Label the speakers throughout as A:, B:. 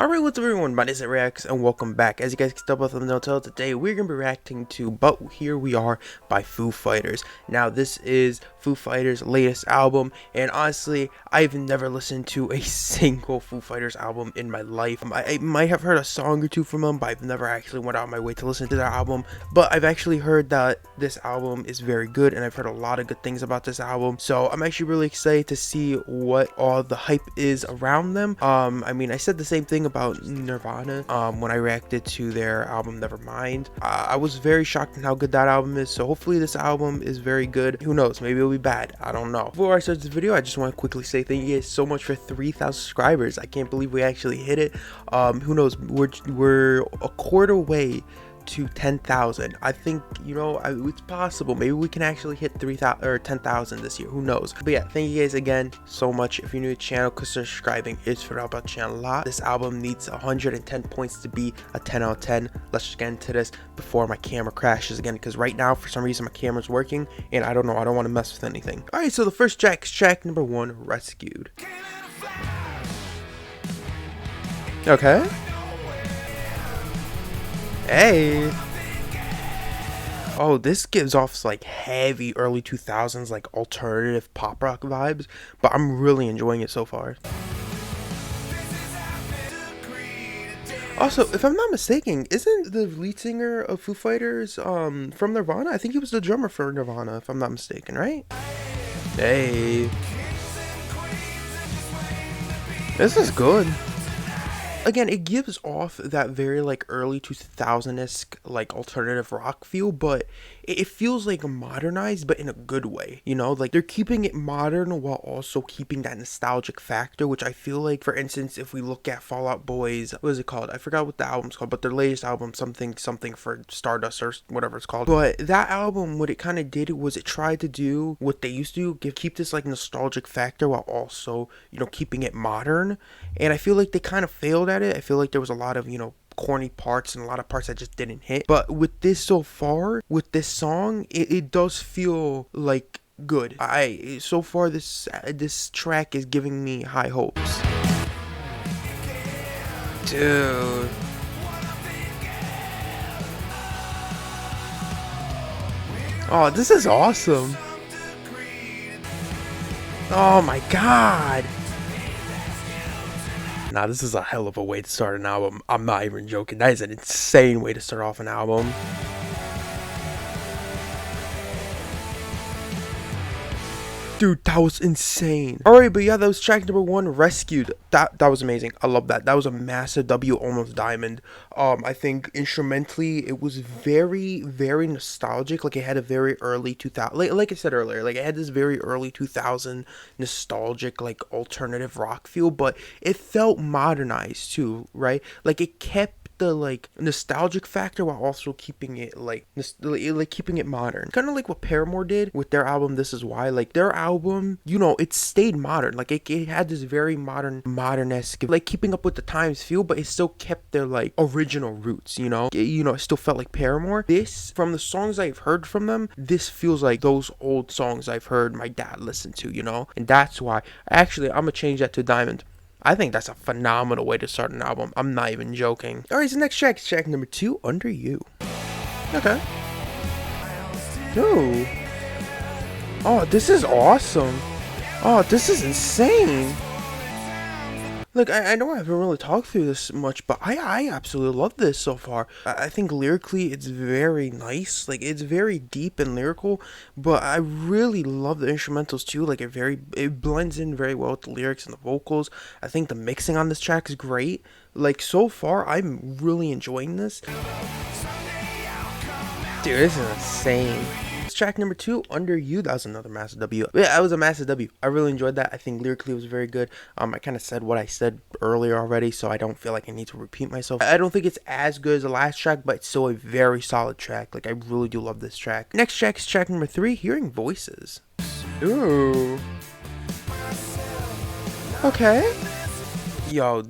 A: Alright, what's up everyone, my name is Reacts and welcome back. As you guys can tell by the thumbnail title, today we're going to be reacting to But Here We Are by Foo Fighters. Now this is Foo Fighters' latest album, and honestly, I've never listened to a single Foo Fighters album in my life. I might have heard a song or two from them, but I've never actually went out of my way to listen to their album. But I've actually heard that this album is very good, and I've heard a lot of good things about this album. So I'm actually really excited to see what all the hype is around them. I mean, I said the same thing about Nirvana when I reacted to their album Nevermind. I was very shocked at how good that album is, so hopefully this album is very good. Who knows, maybe it'll be bad, I don't know. Before I start this video, I just want to quickly say thank you guys so much for 3,000 subscribers. I can't believe we actually hit it. Who knows, we're a quarter way to 10,000. I think, you know, it's possible. Maybe we can actually hit 3,000 or 10,000 this year. Who knows? But yeah, thank you guys again so much. If you're new to the channel, because subscribing is for help out the channel a lot. This album needs 110 points to be a 10 out of 10. Let's just get into this before my camera crashes again, because right now for some reason my camera's working and I don't know, I don't want to mess with anything. All right, so the first track is track number 1, Rescued. Okay. Hey. Oh, this gives off like heavy early 2000s like alternative pop rock vibes, but I'm really enjoying it so far. Also, if I'm not mistaken, isn't the lead singer of Foo Fighters from Nirvana? I think he was the drummer for Nirvana, if I'm not mistaken, right? Hey. This is good. Again, it gives off that very like early 2000s-esque like alternative rock feel, but it feels like modernized, but in a good way, you know, like they're keeping it modern while also keeping that nostalgic factor, which I feel like, for instance, if we look at Fall Out Boy's, what is it called? I forgot what the album's called, but their latest album, something for Stardust or whatever it's called. But that album, what it kind of did was it tried to do what they used to do, keep this like nostalgic factor while also, you know, keeping it modern. And I feel like they kind of failed at it. I feel like there was a lot of, you know, corny parts and a lot of parts that just didn't hit. But with this so far, with this song, it does feel like good. So far this track is giving me high hopes. Dude. Oh, this is awesome. Oh my god. Now this is a hell of a way to start an album. I'm not even joking. That is an insane way to start off an album. Dude, that was insane. Alright, but yeah, that was track number 1, Rescued. That was amazing. I love that. That was a massive W, almost diamond. I think instrumentally it was very, very nostalgic. Like it had a very early 2000, like I said earlier, like it had this very early 2000 nostalgic like alternative rock feel, but it felt modernized too, right? Like it kept the like nostalgic factor while also keeping it like keeping it modern, kind of like what Paramore did with their album This Is Why. Like their album, you know, it stayed modern. Like it had this very modern-esque, like keeping up with the times feel, but it still kept their like original roots, you know. It still felt like Paramore. This, from the songs I've heard from them, this feels like those old songs I've heard my dad listen to, you know. And that's why actually I'm gonna change that to Diamond. I think that's a phenomenal way to start an album. I'm not even joking. Alright, so next track is track number 2, Under You. Okay. Ooh. Oh, this is awesome. Oh, this is insane. Look, I know I haven't really talked through this much, but I absolutely love this so far. I think lyrically it's very nice. Like, it's very deep and lyrical, but I really love the instrumentals too. Like, it blends in very well with the lyrics and the vocals. I think the mixing on this track is great. Like, so far, I'm really enjoying this. Dude, this is insane. Track number 2, Under You. That was another massive W. Yeah, that was a massive W. I really enjoyed that. I think lyrically it was very good. I kind of said what I said earlier already, so I don't feel like I need to repeat myself. I don't think it's as good as the last track, but it's still a very solid track. Like, I really do love this track. Next track is track number 3, Hearing Voices. Ooh. Okay. Yo,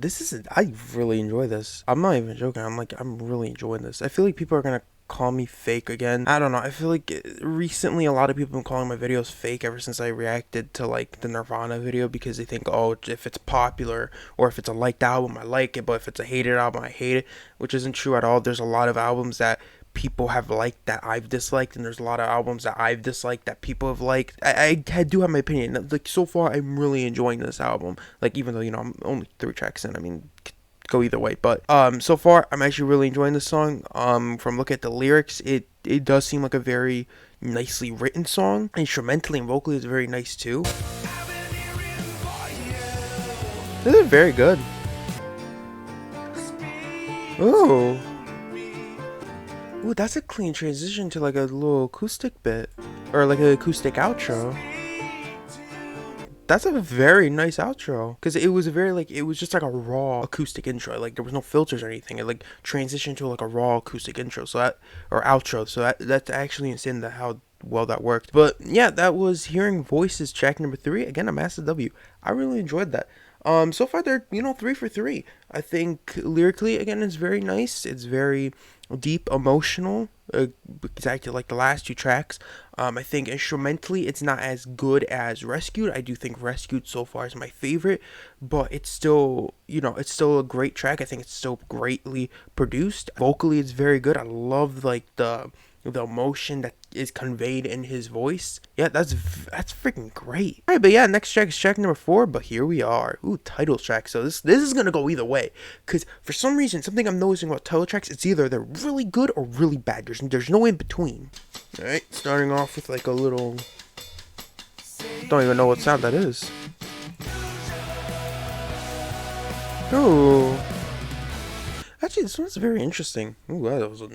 A: I really enjoy this. I'm not even joking. I'm really enjoying this. I feel like people are gonna call me fake again. I don't know. I feel like recently a lot of people have been calling my videos fake ever since I reacted to like the Nirvana video because they think, oh, if it's popular or if it's a liked album, I like it, but if it's a hated album, I hate it, which isn't true at all. There's a lot of albums that people have liked that I've disliked, and there's a lot of albums that I've disliked that people have liked. I do have my opinion. Like, so far, I'm really enjoying this album. Like, even though, I'm only 3 tracks in, I mean, go either way. But so far, I'm actually really enjoying this song. From looking at the lyrics, it does seem like a very nicely written song. Instrumentally and vocally, it's very nice too. This is very good. Ooh. Ooh, that's a clean transition to like a little acoustic bit. Or like an acoustic outro. That's a very nice outro. Because it was a very like, it was just like a raw acoustic intro. Like there was no filters or anything. It like transitioned to like a raw acoustic intro. So that, or outro. So that's actually insane that how well that worked. But yeah, that was Hearing Voices track number 3. Again, a massive W. I really enjoyed that. So far they're 3 for 3. I think lyrically again it's very nice. It's very deep, emotional, exactly like the last 2 tracks. I think instrumentally it's not as good as Rescued. I do think Rescued so far is my favorite, but it's still it's still a great track. I think it's still greatly produced. Vocally it's very good. I love like the emotion that is conveyed in his voice. Yeah, that's freaking great. All right, but yeah, next track is track number 4. But here we are. Ooh, title track. So this is gonna go either way, because for some reason, something I'm noticing about title tracks, it's either they're really good or really bad. There's no in between. All right, starting off with like a little. Don't even know what sound that is. Ooh. Actually, this one's very interesting. Ooh, that was a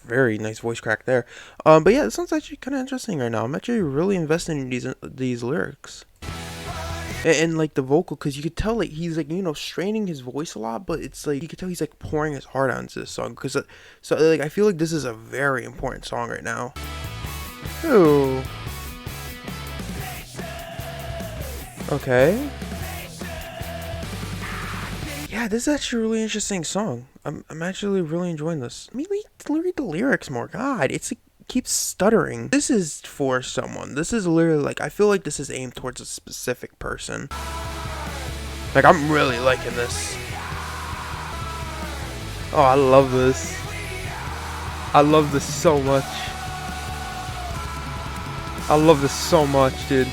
A: very nice voice crack there. But yeah, this one's actually kind of interesting right now. I'm actually really investing in these lyrics. And like the vocal, because you could tell like he's like straining his voice a lot, but it's like you could tell he's like pouring his heart out into this song. Because so like I feel like this is a very important song right now. Ooh. Okay. Yeah, this is actually a really interesting song. I'm actually really enjoying this. Let me read the lyrics more. God, it's like keeps stuttering. This is for someone. This is literally like I feel like this is aimed towards a specific person. Like I'm really liking this. Oh, I love this. I love this so much. I love this so much, dude.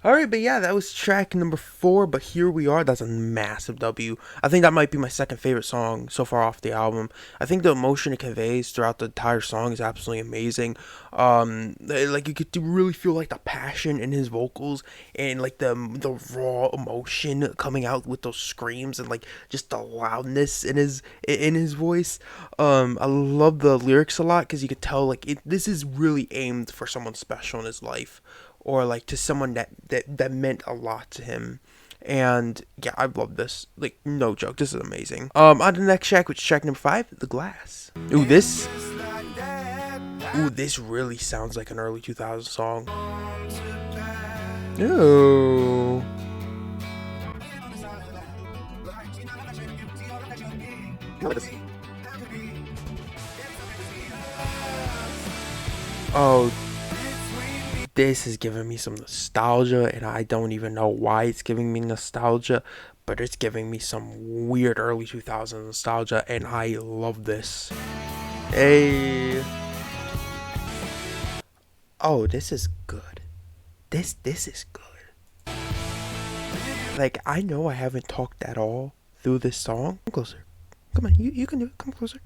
A: Alright, but yeah, that was track number 4, but here we are. That's a massive W. I think that might be my second favorite song so far off the album. I think the emotion it conveys throughout the entire song is absolutely amazing. Like you could really feel like the passion in his vocals and like the raw emotion coming out with those screams and like just the loudness in his voice. I love the lyrics a lot because you could tell like this is really aimed for someone special in his life, or like to someone that meant a lot to him. And yeah, I love this. Like, no joke, this is amazing. On to the next track, which is track number 5, The Glass. Ooh, this really sounds like an early 2000s song. Ooh. Oh, this is giving me some nostalgia, and I don't even know why it's giving me nostalgia, but it's giving me some weird early 2000s nostalgia, and I love this. Hey. Oh, this is good. This is good. Like, I know I haven't talked at all through this song. Come closer. Come on, you can do it. Come closer.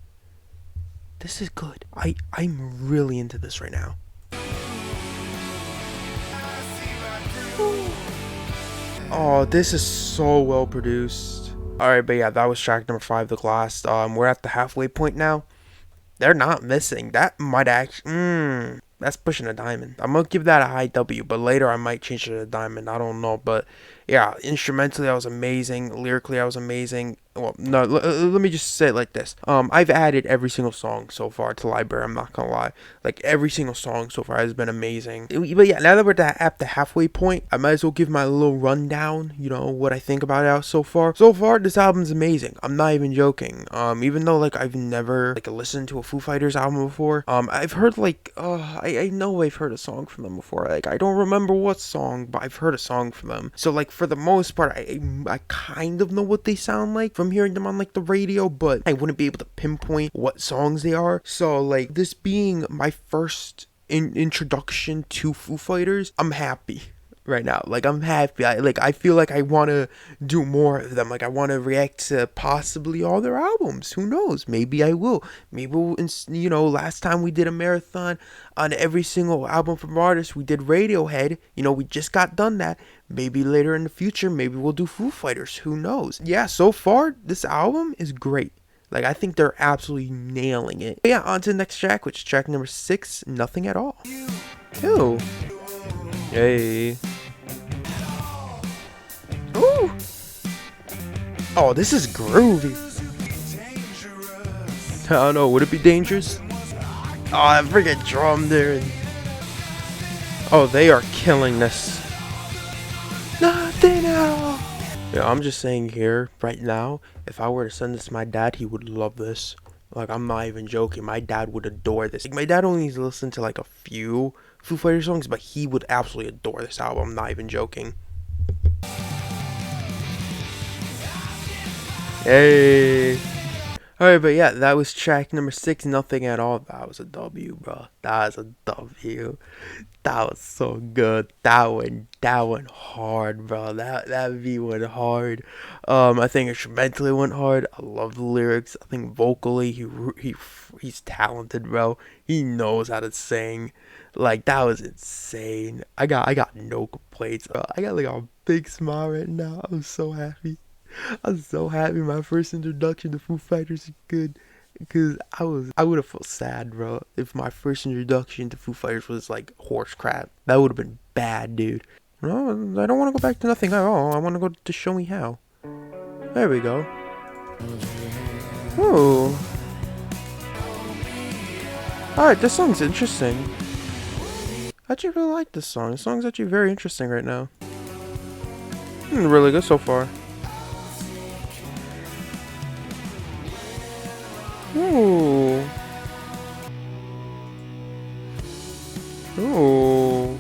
A: This is good. I'm really into this right now. Oh, this is so well produced. Alright, but yeah, that was track number 5, The Glass. We're at the halfway point now. They're not missing. That might actually... that's pushing a diamond. I'm gonna give that a high W, but later I might change it to a diamond. I don't know, but Yeah, instrumentally I was amazing. Lyrically I was amazing. Well, no, let me just say it like this. I've added every single song so far to library. I'm not gonna lie. Like every single song so far has been amazing. But yeah, now that we're at the halfway point, I might as well give my little rundown. You know what I think about it so far. So far, this album's amazing. I'm not even joking. Even though like I've never like listened to a Foo Fighters album before. I've heard like I know I've heard a song from them before. Like I don't remember what song, but I've heard a song from them. So like for the most part, I kind of know what they sound like from hearing them on like the radio, but I wouldn't be able to pinpoint what songs they are. So like this being my first introduction to Foo Fighters, I'm happy right now. Like I'm happy. I feel like I want to do more of them. Like I want to react to possibly all their albums. Who knows? Maybe I will. Maybe we'll, you know, last time we did a marathon on every single album from artists, we did Radiohead. You know, we just got done that. Maybe later in the future, maybe we'll do Foo Fighters. Who knows? Yeah, so far this album is great. Like I think they're absolutely nailing it. But yeah, on to the next track, which is track number 6, Nothing at All. Ew. Hey. Ooh. Oh, this is groovy. I don't know, would it be dangerous? Oh, that freaking drum there. Oh, they are killing this. Nothing at all. Yeah, I'm just saying here, right now, if I were to send this to my dad, he would love this. Like, I'm not even joking. My dad would adore this. Like, my dad only needs to listen to, like, a few Foo Fighters songs, but he would absolutely adore this album. I'm not even joking. Hey. Alright, but yeah, that was track number 6, Nothing at All. That was a W, bro. That was a W. That was so good. That went hard, bro. That V went hard. I think instrumentally went hard. I love the lyrics. I think vocally he's talented, bro. He knows how to sing. Like that was insane. I got no complaints. I got like a big smile right now. I'm so happy. I'm so happy my first introduction to Foo Fighters is good. Because I would have felt sad, bro, if my first introduction to Foo Fighters was like horse crap. That would have been bad, dude. No, I don't want to go back to Nothing at All. I want to go to Show Me How. There we go. Ooh. Alright, this song's interesting. I actually really like this song. This song's actually very interesting right now. Really good so far. Ooh. Ooh.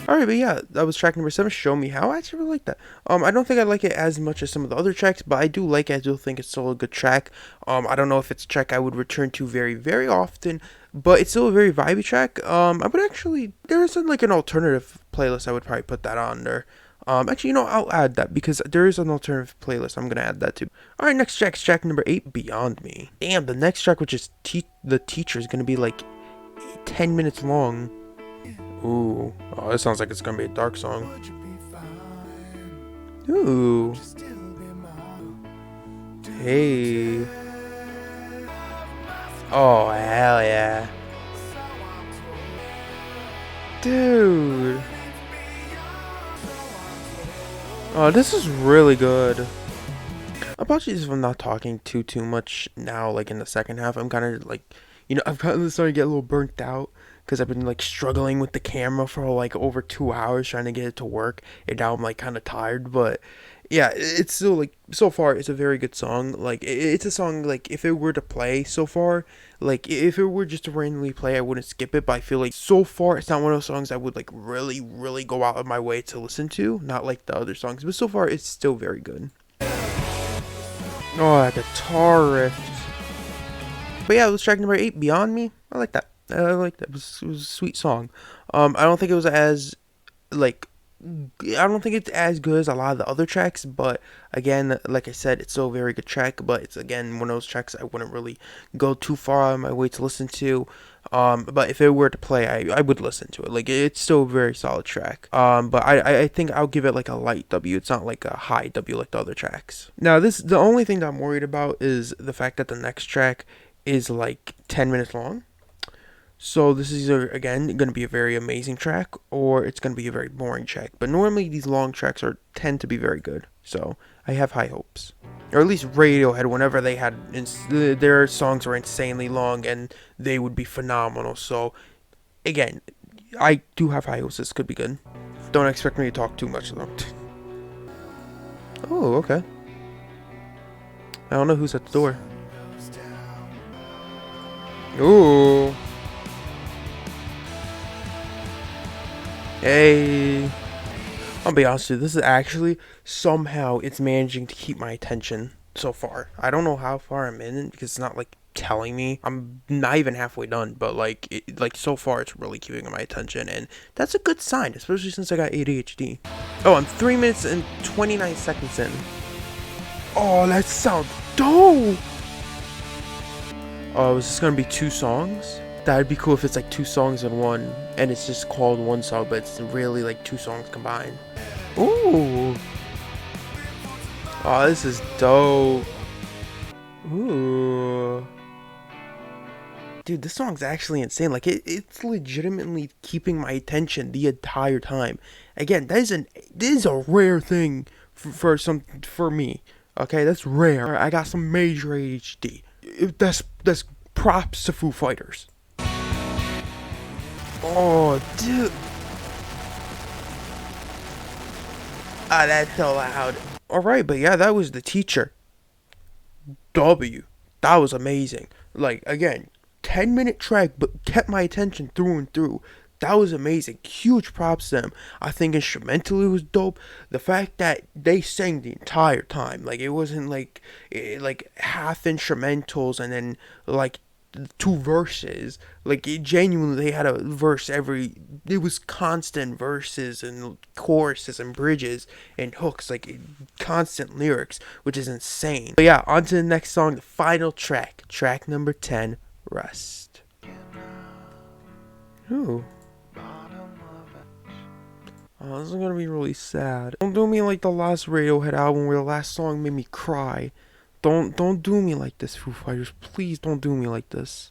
A: Alright, but yeah, that was track number 7, Show Me How. I actually really like that. I don't think I like it as much as some of the other tracks, but I do like it. I do think it's still a good track. I don't know if it's a track I would return to very, very often, but it's still a very vibey track. I would actually, there is like an alternative playlist I would probably put that on there. Actually, you know, I'll add that because there is an alternative playlist. I'm gonna add that too. Alright, next track is track number 8, Beyond Me. Damn, the next track, which is The Teacher, is gonna be like 10 minutes long. Ooh. Oh, it sounds like it's gonna be a dark song. Ooh. Hey. Oh, hell yeah. Dude. Oh, this is really good. Apologies if I'm not talking too much now, like in the second half. I'm kind of like, you know, I've gotten starting to get a little burnt out because I've been like struggling with the camera for like over 2 hours trying to get it to work, and now I'm like kind of tired. But yeah, it's still like, so far it's a very good song. Like it's a song, like if it were to play so far, like if it were just to randomly play, I wouldn't skip it. But I feel like so far it's not one of those songs I would like really go out of my way to listen to, not like the other songs. But so far it's still very good. Oh, that guitar riff. But yeah, it was track number 8, Beyond Me. I like that. I like that. It was a sweet song. I don't think it was as like, I don't think it's as good as a lot of the other tracks, but again, like I said, it's still a very good track. But it's again one of those tracks I wouldn't really go too far out of my way to listen to. But if it were to play, I would listen to it. Like it's still a very solid track. But I think I'll give it like a light W. It's not like a high W like the other tracks. Now the only thing that I'm worried about is the fact that the next track is like 10 minutes long. So this is either, again, going to be a very amazing track, or it's going to be a very boring track. But normally these long tracks tend to be very good. So I have high hopes. Or at least Radiohead, whenever they had their songs were insanely long and they would be phenomenal. So again, I do have high hopes. This could be good. Don't expect me to talk too much though. Oh, okay. I don't know who's at the door. Ooh. Hey. I'll be honest with you, this is actually, somehow, it's managing to keep my attention so far. I don't know how far I'm in because it's not, like, telling me. I'm not even halfway done, but, like, so far it's really keeping my attention, and that's a good sign, especially since I got ADHD. Oh, I'm 3 minutes and 29 seconds in. Oh, that sounds dope! Oh, is this gonna be 2 songs? That'd be cool if it's like 2 songs in one, and it's just called one song, but it's really like 2 songs combined. Ooh. Oh, this is dope. Ooh. Dude, this song's actually insane. Like, it's legitimately keeping my attention the entire time. Again, this is a rare thing for me. Okay, that's rare. I got some major ADHD. That's props to Foo Fighters. Oh, dude. Ah, that's so loud. Alright, but yeah, that was The Teacher. W. That was amazing. Like, again, 10-minute track, but kept my attention through and through. That was amazing. Huge props to them. I think instrumentally was dope. The fact that they sang the entire time, like it wasn't like half instrumentals and then like 2 verses. Like it genuinely, they had a verse every. It was constant verses and choruses and bridges and hooks, like constant lyrics, which is insane. But yeah, on to the next song, the final track number 10, Rust. Ooh. Oh, this is gonna be really sad. Don't do me like the last Radiohead album where the last song made me cry. Don't do me like this, Foo Fighters. Please don't do me like this.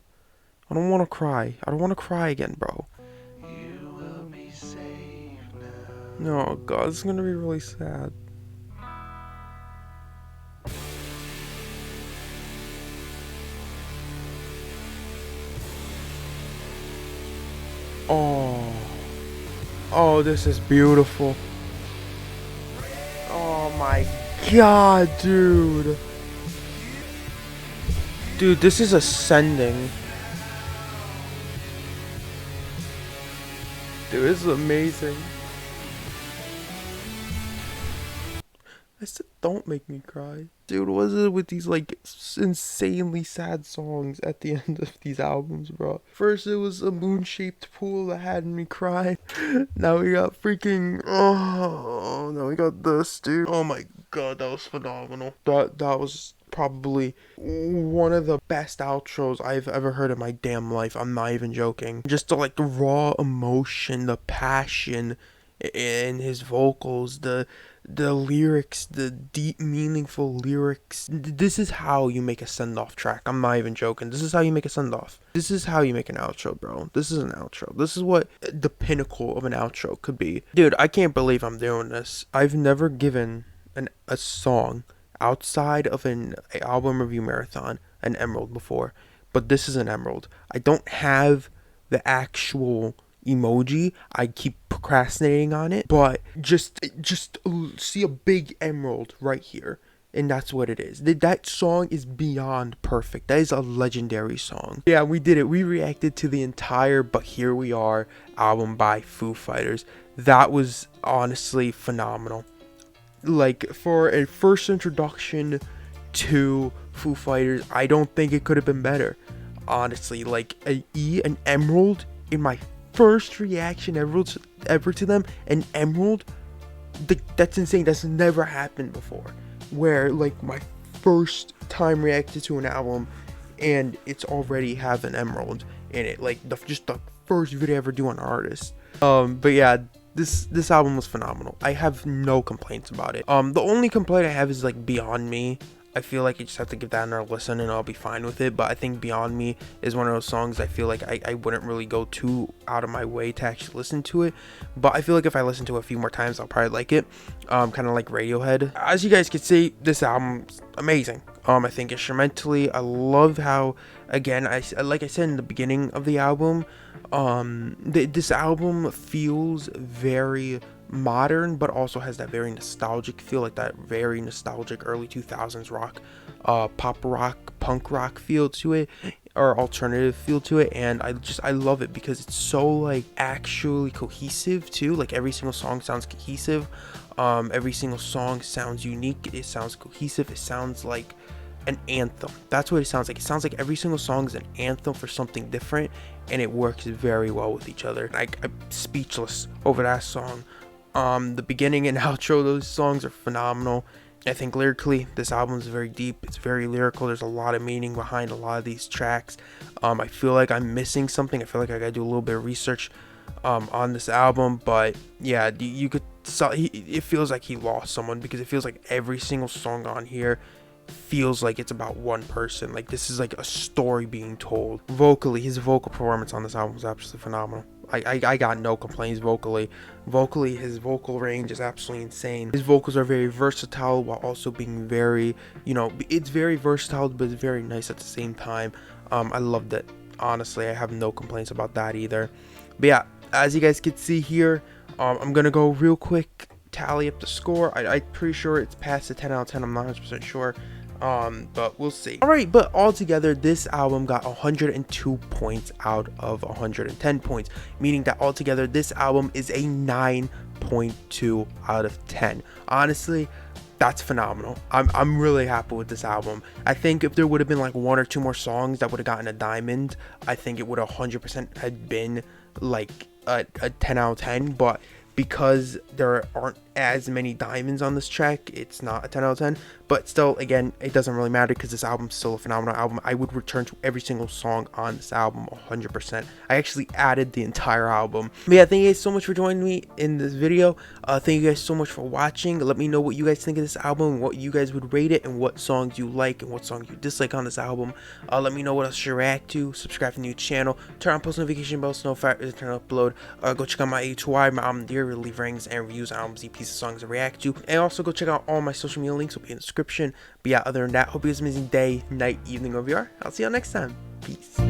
A: I don't want to cry. I don't want to cry again, bro. You will be safe now. Oh god, this is gonna be really sad. Oh. Oh, this is beautiful. Oh my god, dude. Dude, this is ascending. Dude, this is amazing. I said, don't make me cry. Dude, what is it with these, like, insanely sad songs at the end of these albums, bro? First, it was a moon-shaped pool that had me cry. Now we got freaking... Oh, now we got this, dude. Oh my god, that was phenomenal. That was probably one of the best outros I've ever heard in my damn life. I'm not even joking. Just the, like, the raw emotion, the passion in his vocals, the lyrics, the deep, meaningful lyrics. This is how you make a send-off track. I'm not even joking. This is how you make a send-off. This is how you make an outro, bro. This is an outro. This is what the pinnacle of an outro could be. Dude, I can't believe I'm doing this. I've never given a song outside of an album review marathon an emerald before, but this is an emerald. I don't have the actual emoji. I keep procrastinating on it, but just see a big emerald right here, and that's what it is. That song is beyond perfect. That is a legendary song. Yeah, we did it. We reacted to the entire But Here We Are album by Foo Fighters. That was honestly phenomenal. Like, for a first introduction to Foo Fighters, I don't think it could have been better. Honestly, like an emerald in my first reaction ever to them, an emerald, that's insane. That's never happened before, where like my first time reacted to an album and it's already have an emerald in it, like just the first video I ever do on an artist. But yeah, this album was phenomenal. I have no complaints about it. The only complaint I have is like Beyond Me. I feel like you just have to give that another listen and I'll be fine with it. But I think Beyond Me is one of those songs I feel like I wouldn't really go too out of my way to actually listen to it. But I feel like if I listen to it a few more times, I'll probably like it. Kind of like Radiohead. As you guys can see, this album's amazing. I think instrumentally, I love how, again, like I said in the beginning of the album, this album feels very modern, but also has that very nostalgic feel, like that very nostalgic early 2000s rock, pop rock, punk rock feel to it, or alternative feel to it. And I love it because it's so like actually cohesive too. Like every single song sounds cohesive, every single song sounds unique, it sounds cohesive, it sounds like an anthem. That's what it sounds like. It sounds like every single song is an anthem for something different, and it works very well with each other. I'm speechless over that song. The beginning and outro, those songs are phenomenal. I think lyrically, this album is very deep. It's very lyrical. There's a lot of meaning behind a lot of these tracks. I feel like I'm missing something. I feel like I gotta do a little bit of research on this album, but yeah, you could. It feels like he lost someone, because it feels like every single song on here feels like it's about one person. Like this is like a story being told. Vocally, his vocal performance on this album was absolutely phenomenal. I got no complaints vocally. His vocal range is absolutely insane. His vocals are very versatile while also being very, it's very versatile, but it's very nice at the same time. I loved it. Honestly, I have no complaints about that either. But yeah, as you guys can see here, I'm gonna go real quick, tally up the score. I'm pretty sure it's past the 10 out of 10. I'm not 100% sure. But we'll see. Alright, but altogether, this album got 102 points out of 110 points, meaning that altogether, this album is a 9.2 out of 10. Honestly, that's phenomenal. I'm really happy with this album. I think if there would have been like one or two more songs that would have gotten a diamond, I think it would have 100% had been like a 10 out of 10, but because there aren't as many diamonds on this track, it's not a 10 out of 10. But still, again, it doesn't really matter because this album's still a phenomenal album. I would return to every single song on this album 100%. I actually added the entire album. But yeah, thank you guys so much for joining me in this video. Thank you guys so much for watching. Let me know what you guys think of this album, what you guys would rate it, and what songs you like and what songs you dislike on this album. Let me know what else you react to. Subscribe to the new channel. Turn on post notification bell so no turn upload. Go check out my HY, my album Dear, leave rankings and reviews, albums, EPs, songs to react to, and also go check out all my social media links will be in the description. But yeah, other than that, hope you guys have an amazing day, night, evening, wherever you are. I'll see y'all next time. Peace.